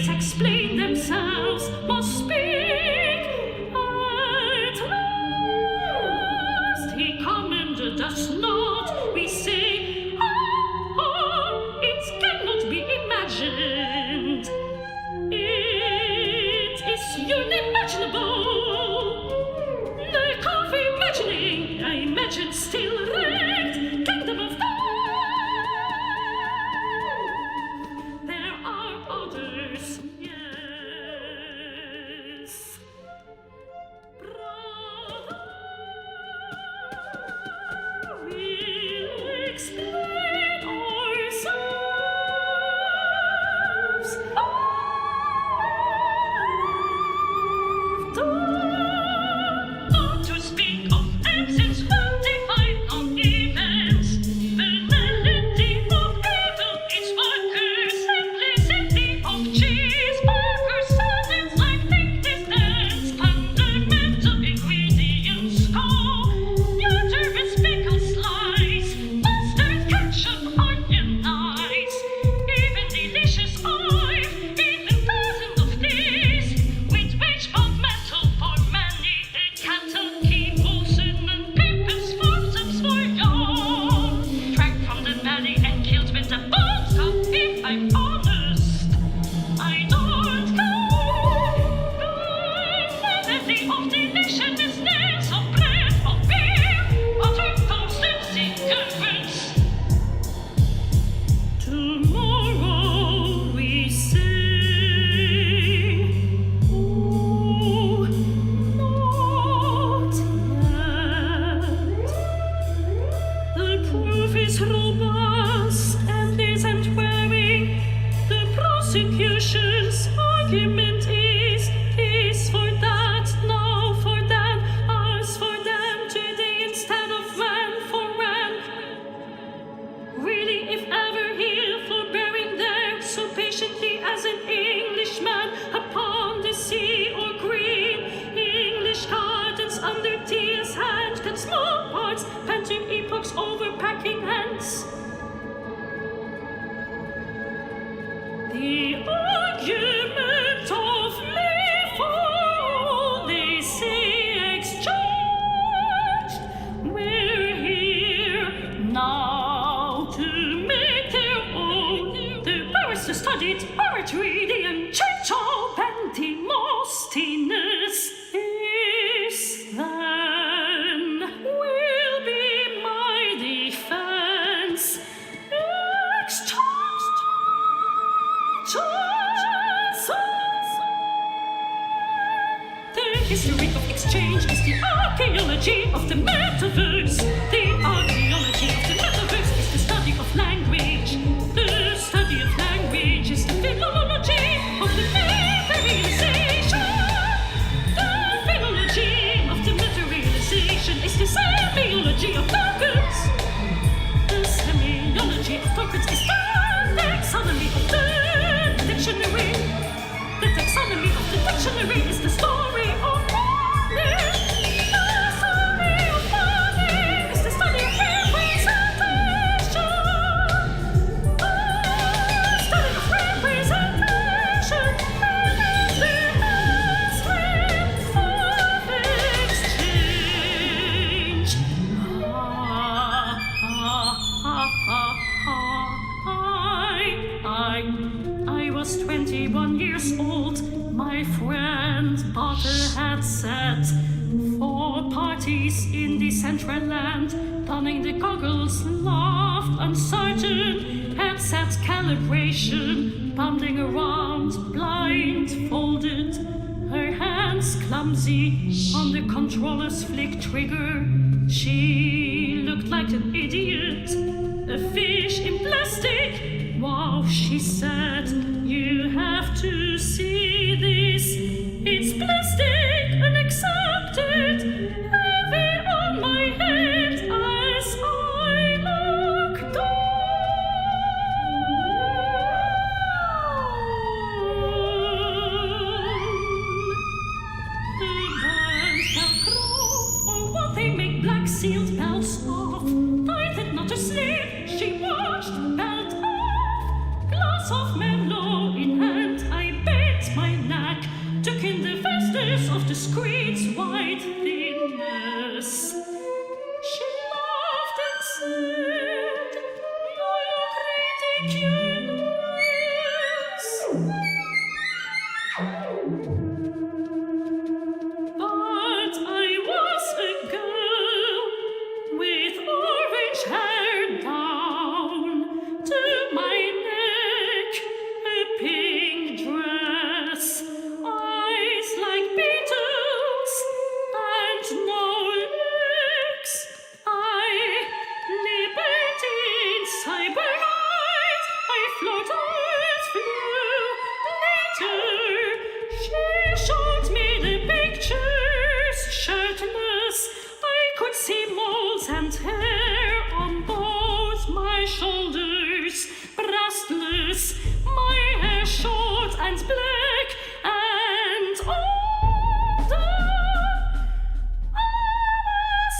E: prosecution's argument is for that, now for them, us for them, today instead of ran for ran. Really, if ever here, forbearing there so patiently as an Englishman upon the sea or green English gardens under tears hand can small parts panting epochs overpacking hands. The argument of me for all they say exchanged. We're here now to make their own. The barrister studied poetry, the enchantal and Demosthenes is then will be my defense. The history of exchange is the archaeology of the metaverse. The archaeology of the metaverse is the study of language. The study of language is the philology of the materialization. The philology of the materialization is the semiology of tokens. The semiology of tokens is the taxonomy of the dictionary. The taxonomy of the dictionary is the story of money. The story of money is the study of representation. The study of representation is the strength of exchange. I was 21 years old. My friend bought a headset for parties in the central land. Donning the goggles, laughed, uncertain. Headset calibration, bumbling around, blindfolded. Her hands clumsy on the controller's flick trigger. She looked like an idiot, a fish in plastic. Wow, she said, you have to see this. It's plastic, unaccepted, heavy on my head as I look down. The birds velcro, or what they make black sealed belts of. Tightened not to sleep, she watched belt glass of Merlot in hand, I bent my neck, took in the vastness of the screen's wide thinness. She laughed and said, "You look ridiculous." But I was a girl with orange hair down to my neck, a pink dress, eyes like beetles, and no legs. I liberty in Sybarite, I floated, flew. Later, she showed me the pictures, shirtless. I could see moles and hair on both my shoulders, breastless, my hair short and black and older. I was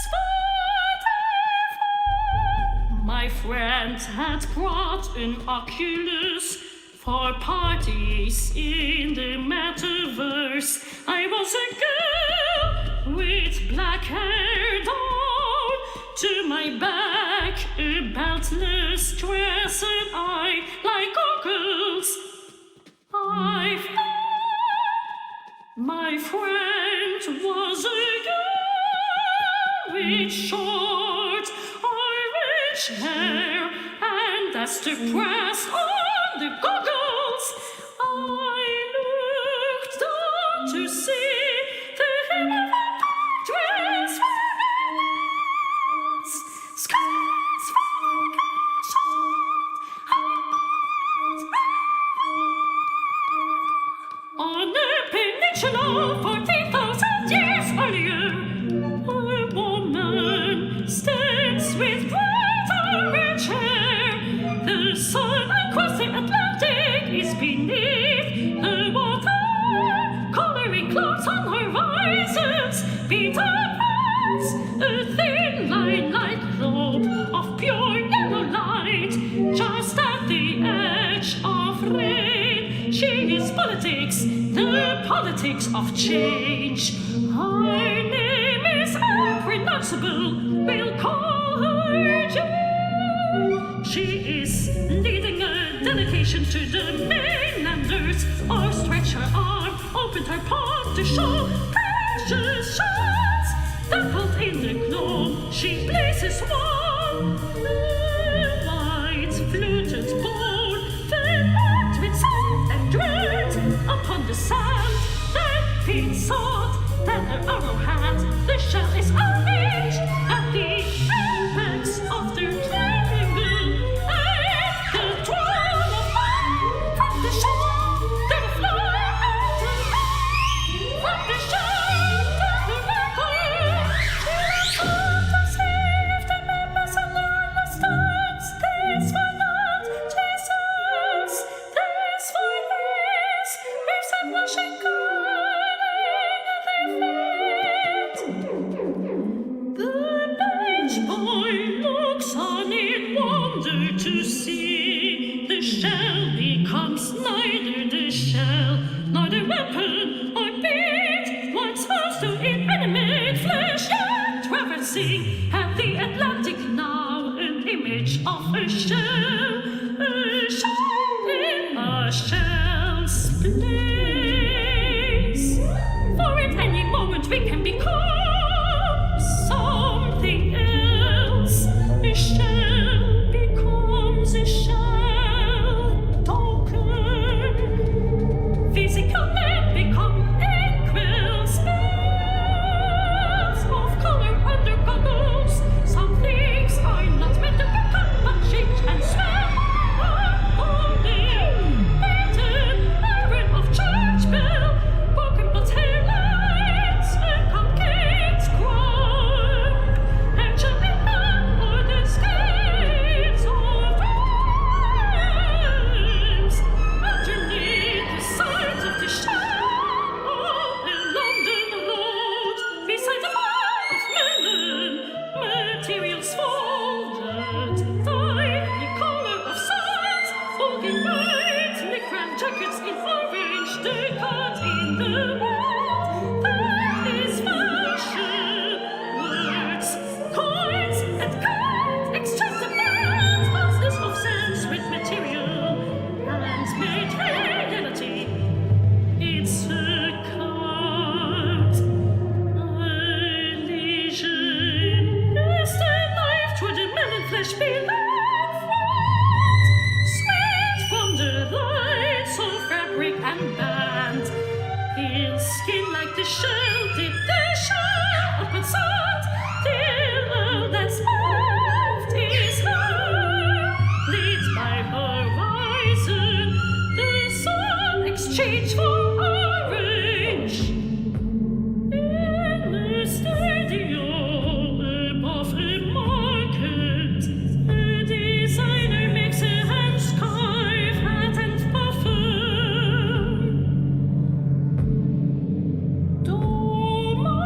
E: 44. My friend had brought an Oculus for parties in the metaverse. I was a girl with black hair down to my back, a beltless dress, and I like goggles. I my friend was a girl with short orange hair, and as the pressed on the goggles, I looked down to see the hem of a dress. Skirts, fictional 40,000 years earlier. A woman stands with bright orange hair. The sun across the Atlantic is beneath the water, coloring clouds on horizons. Peter Franssen, a thin line-like globe of pure yellow light, just at the edge of rain. She is politics, the politics of change. Her name is unpronounceable, we'll call her Jane. She is leading a delegation to the mainlanders, or stretch her arm, opened her palm to show precious shards. Dappled in the glow, she blazes warm. The white fluted bowl fell out with sand and dirt upon the sand. Then Pete sought, then her arrow had. The shell is orange at the apex of the triangle. And the twirl of light from the shell to the floor and the light from the shell to the record. The heart of saved and members of the stars. This for not Jesus. This for this. Waves and washing calling their feet. The page boy looks on in wonder to see the shell becomes neither the shell nor the weapon or beat, once supposed to inanimate flesh, yet traversing at the Atlantic now an image of a shell in a shell's place. For at any moment we can become something else. A shell becomes a shell token. Physical men become inkwell spells of color under goggles. Some things are not meant to become, but change and swell. Pattern, iron of church bell, broken but hairlines, and cupcakes crumb. Angel in hand or the skates of rhymes. Underneath the side of the shell, in London road, beside the pile of melon, materials folded, dyed the color of signs, bulging white, licram jackets in orange, the cut in the world. That is fashion. Words, coins, and cards exchange the man's vastness of sense with material and materiality. It's a card, illusion. Is the life toward the melon flesh below flat? Sweet from the lights of fabric and band. Pale skin like the shell, dip the shell up and sand. Till all that's left is her. Lit by horizon, the sun exchange for orange. In a studio above a market, a designer makes a handscarf, hat and puffin.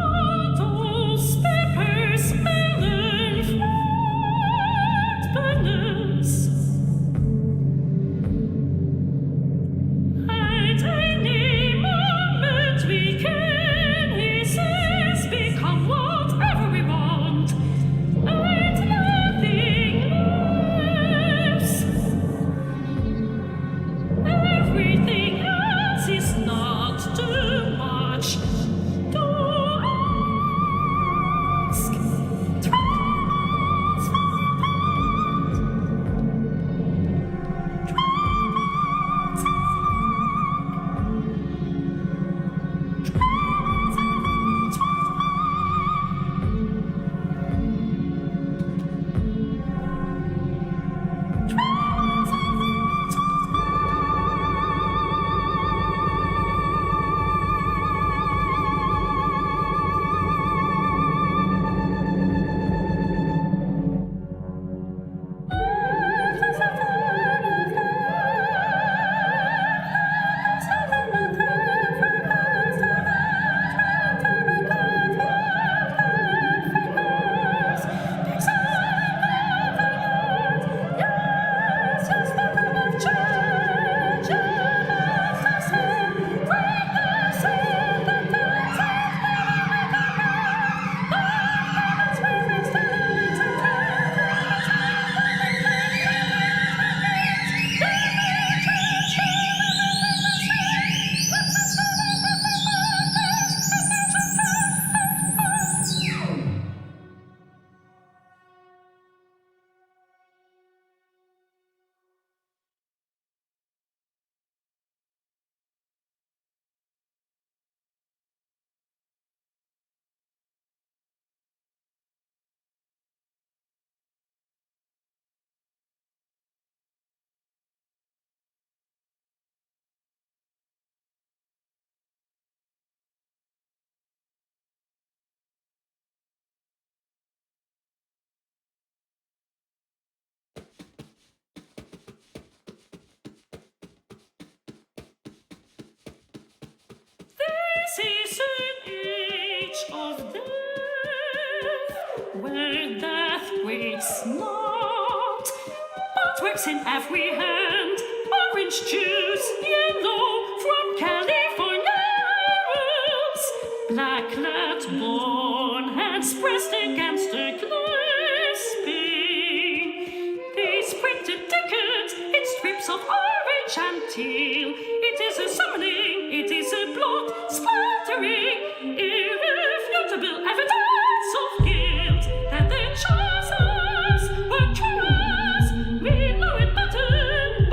E: Tomatoes, peppers, melon, flat bananas. At any it's not, but works in every hand. Orange juice, yellow from California roots, blacklet born hands pressed against the clasping. These printed tickets in strips of orange and teal. It is a summoning, it is a blood splattering, irrefutable evidence of guilt that the choosers were trust. We know it button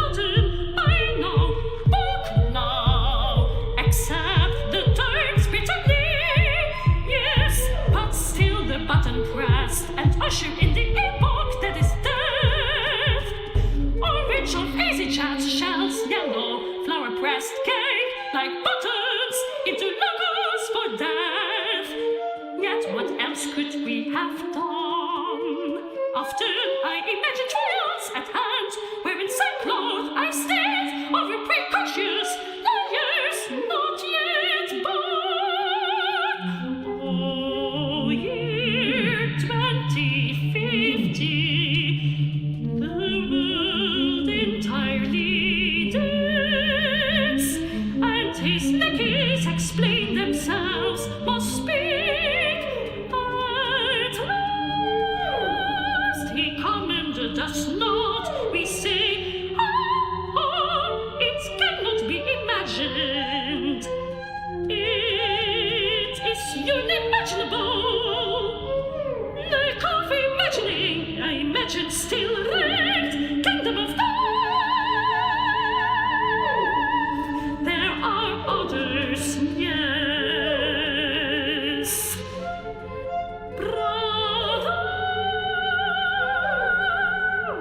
E: by now, book now, accept the terms bitterly. Yes, but still the button pressed and usher in the epoch that is death. Orange of easy chat shells, yellow flower pressed cake like buttons into logos for death. Yet what else could we have done? Often I imagine trials at hand, where in sackcloth I stand over precautious liars not yet born. Oh, year 2050, the world entirely dance, and his lackeys explain themselves, must speak at last. He commanded us not, we say, it cannot be imagined. It is unimaginable. Lack of imagining, I imagine still wrecked kingdom of death. There are others, yes. Brother,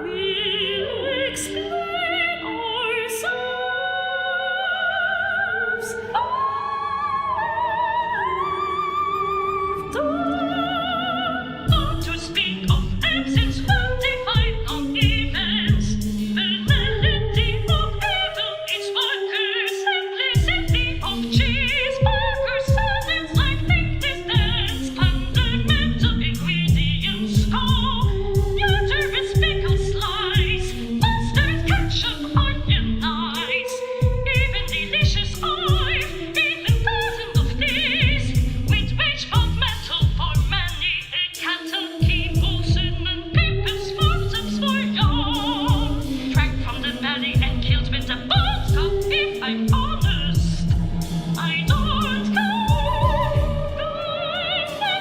E: we'll explain ourselves after. Not to speak of absence, well defined on events. The melody of evil is workers, simplicity of cheeseburgers, salads like thick distance, fundamental ingredients, uterus pickle slice, mustard, ketchup, onion ice, even delicious oil, even thousands of these, with which of metal for many a cattle keep Olsen and pimples for young, dragged from the belly and killed with the bones of, if I'm honest, I don't care.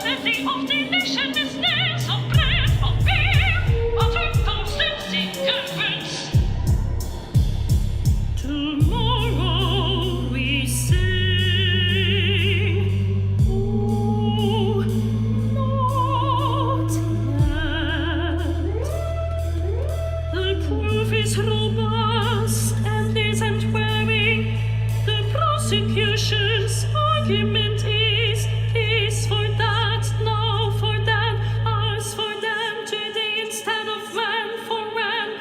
E: Melody of deliciousness of bread, of beer, utter toasted cigarettes. Tomorrow we sing, oh, not yet. The proof is robust and isn't wearing. The prosecution's argument is for that, now for them, ours for them, today instead of ran for ran.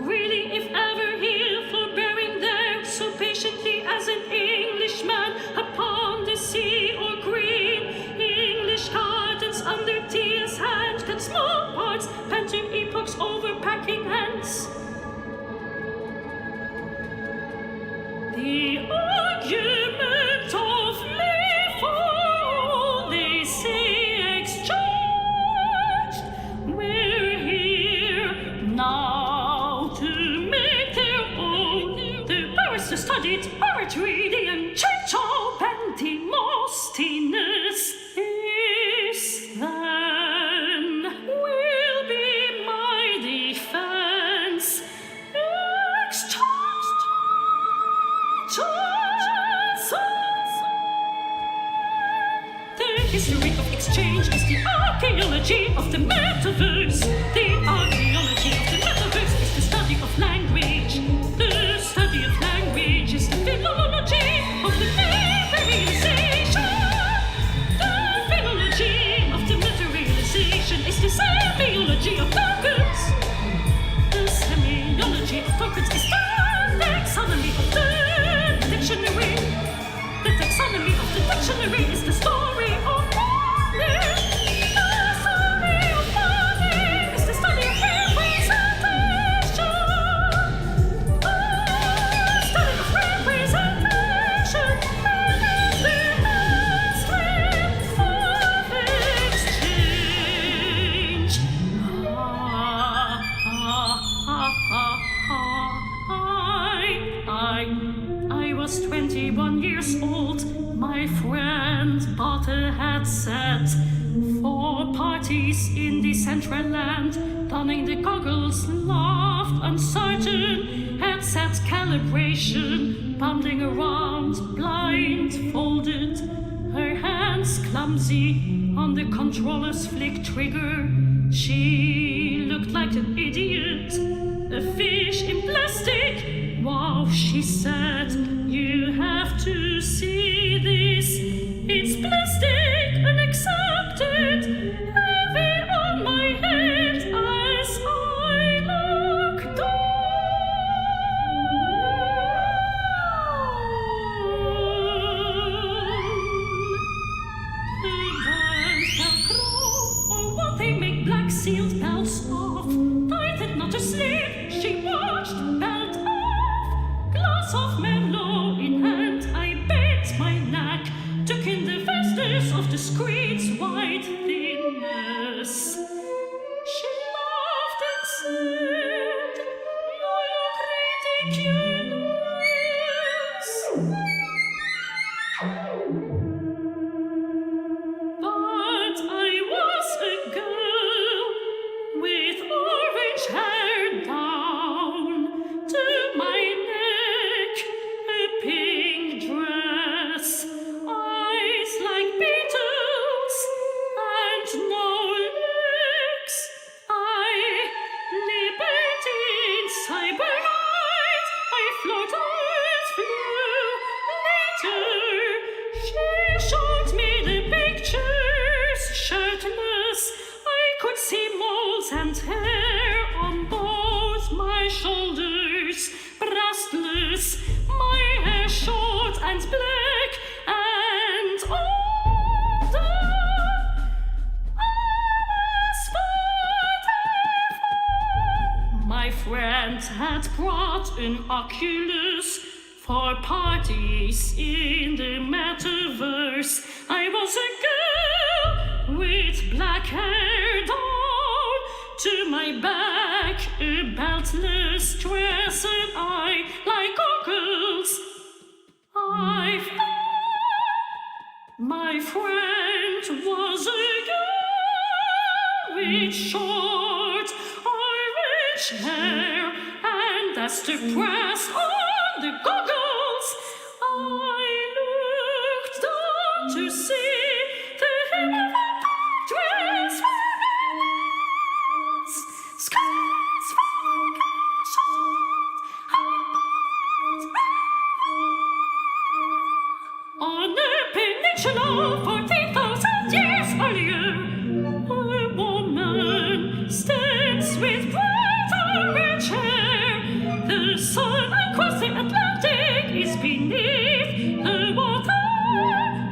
E: Really, if ever here, forbearing there so patiently as an Englishman upon the sea or green, English gardens under tears hand, cut small parts, panting epochs overpacking hands. The argument of Mayfall, they say exchanged. We're here now to make their own. The barrister studied oratory, the enchanto, and Demosthenes is then will be my defense. The history of exchange is the archaeology of the Metaverse. The archaeology of the Metaverse is the study of language. The study of language is the philology of the meta-realization. The philology of the meta-realization is the semiology of tokens. The semiology of tokens is the taxonomy of the dictionary. The taxonomy of the dictionary is the story of money. The story of money. was 21 years old, my friend bought a headset for parties in the central land. Donning the goggles, laughed, uncertain, headset calibration, bumbling around, blindfolded, her hands clumsy on the controller's flick trigger. She looked like an idiot, a fish in plastic. Wow, she said, you have to see this. It's plastic, unaccepted, heavy on my head as I look down. Or what they make black sealed belts of. Tightened not to sleep, she watched, belt off. Glass of Merlot in hand, I bent my neck, took in the vastness of the screen's wide thinness. She laughed and said, you look ridiculous. But I was a girl with orange hair down to my neck, a pink dress, eyes like beetles, and no legs. I lived in Sybarite, I floated flew. Later, she showed me the pictures, shirtless. I could see moles and hair on both my shoulders, breastless, my hair short and black and older. I was 44. My friend had brought an Oculus for parties in the Metaverse. I was a girl with black hair down to my back, a beltless dress, and I like goggles. I found my friend was a girl with short orange hair, and as the press on the goggles, I looked down to see the hem of a dress for skirts on a peninsula 14,000 years earlier, a woman stands with bright orange hair. The sun across the Atlantic is beneath the water,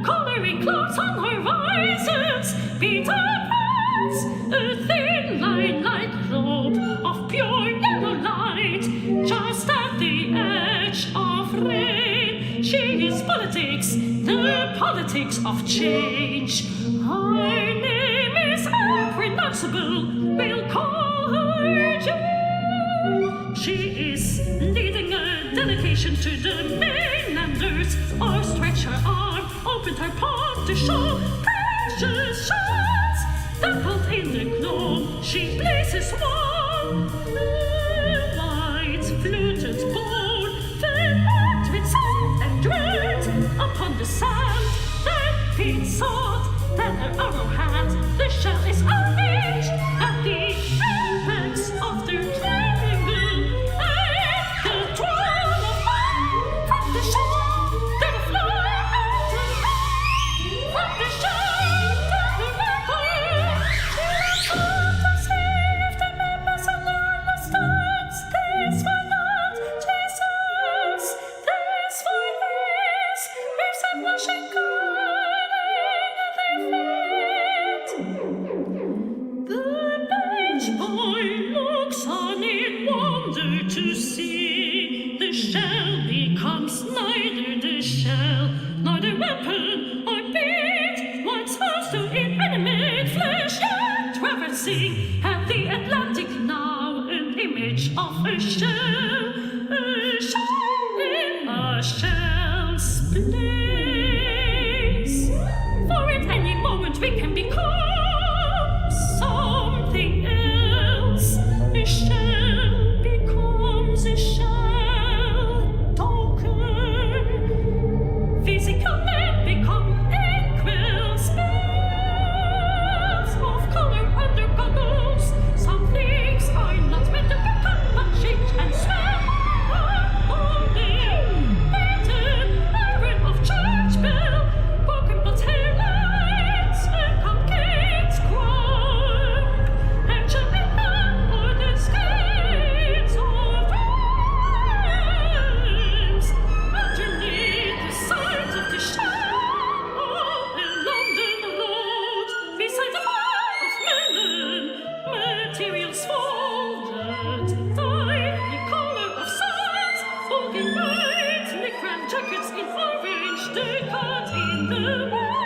E: coloring clouds on horizons. Peter Franssen, a thin line like globe of pure yellow light, just at the edge of rain. She is politics, the politics of change. Her name is unpronounceable, we'll call her Jane. She is leading a delegation to the mainlanders, or stretch her arm, opened her palm to show precious shards. Dappled in the glow, she blazes warm. The white fluted bone, then marked with sand and dirt. Upon the sand, then pink salt, then an arrowhead. The shell is orange at the apex of the triangle. And the twirl of fire from the shell to the floor and the rain. From the shell to the river. She looks to see if the members understands. This for not Jesus, this for this. Waves and washing coloring at their feet. The page boy looks on in wonder to see the shell becomes neither the shell nor the weapon or beat. Once housed to inanimate flesh, yet traversing at the Atlantic now, an image of a shell in a shell. place. For at any moment we can become something else. A shell becomes a shell token. Physical men become inkwell spells of color under goggles. Some things are not meant to become, but change and swell. Pattern, iron of church bell, broken but hairlines and cupcakes crumb, and champagne or the skates of dreams. Underneath the signs of the shadow in London road, beside the fire of melon, materials folded, dyed the color of signs, folding white, the cramped jackets in orange, they cut in the wall.